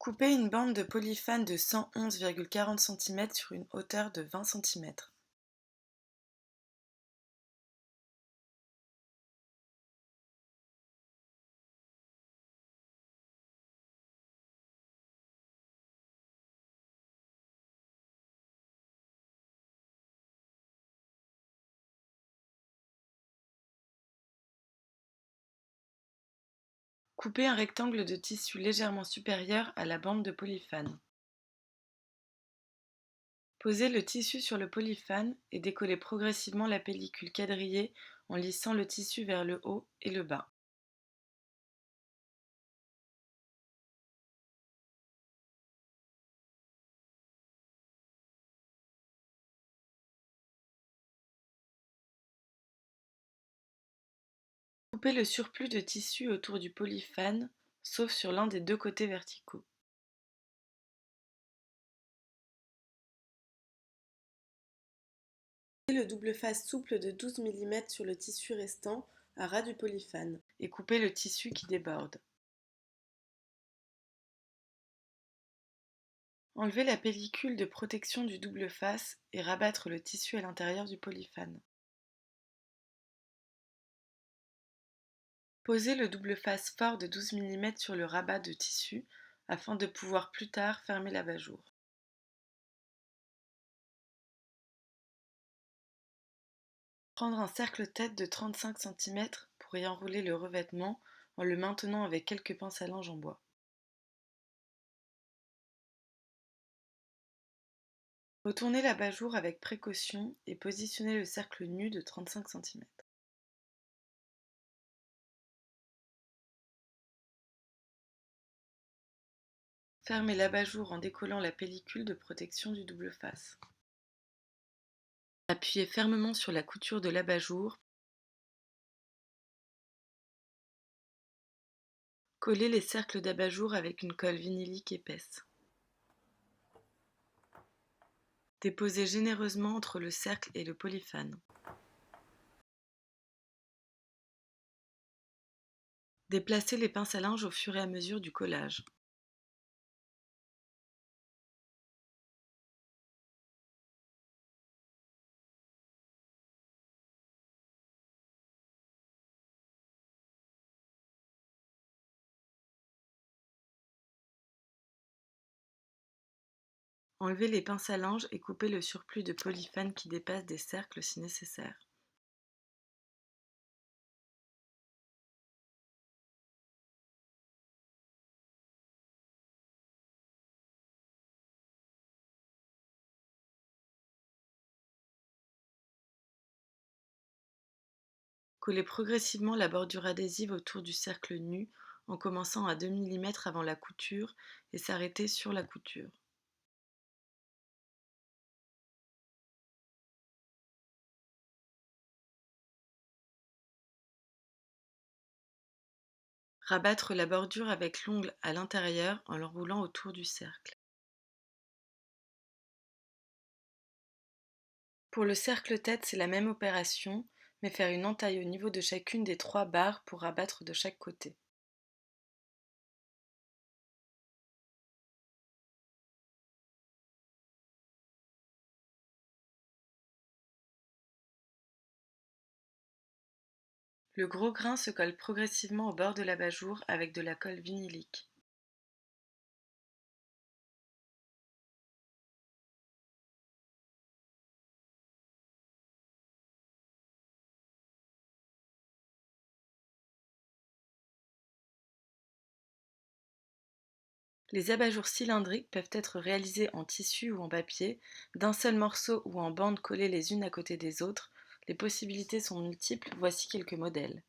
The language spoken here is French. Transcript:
Couper une bande de polyphane de 111,40 cm sur une hauteur de 20 cm. Couper un rectangle de tissu légèrement supérieur à la bande de polyphane. Posez le tissu sur le polyphane et décollez progressivement la pellicule quadrillée en lissant le tissu vers le haut et le bas. Coupez le surplus de tissu autour du polyphane, sauf sur l'un des deux côtés verticaux. Coupez le double face souple de 12 mm sur le tissu restant, à ras du polyphane, et coupez le tissu qui déborde. Enlevez la pellicule de protection du double face et rabattre le tissu à l'intérieur du polyphane. Posez le double face fort de 12 mm sur le rabat de tissu afin de pouvoir plus tard fermer l'abat-jour. Prendre un cercle-tête de 35 cm pour y enrouler le revêtement en le maintenant avec quelques pinces à linge en bois. Retournez l'abat-jour avec précaution et positionnez le cercle nu de 35 cm. Fermez l'abat-jour en décollant la pellicule de protection du double face. Appuyez fermement sur la couture de l'abat-jour. Collez les cercles d'abat-jour avec une colle vinylique épaisse. Déposez généreusement entre le cercle et le polyphane. Déplacez les pinces à linge au fur et à mesure du collage. Enlevez les pinces à linge et coupez le surplus de polyphane qui dépasse des cercles si nécessaire. Collez progressivement la bordure adhésive autour du cercle nu en commençant à 2 mm avant la couture et s'arrêter sur la couture. Rabattre la bordure avec l'ongle à l'intérieur en l'enroulant autour du cercle. Pour le cercle-tête, c'est la même opération, mais faire une entaille au niveau de chacune des 3 barres pour rabattre de chaque côté. Le gros grain se colle progressivement au bord de l'abat-jour avec de la colle vinylique. Les abat-jours cylindriques peuvent être réalisés en tissu ou en papier, d'un seul morceau ou en bandes collées les unes à côté des autres. Les possibilités sont multiples, voici quelques modèles.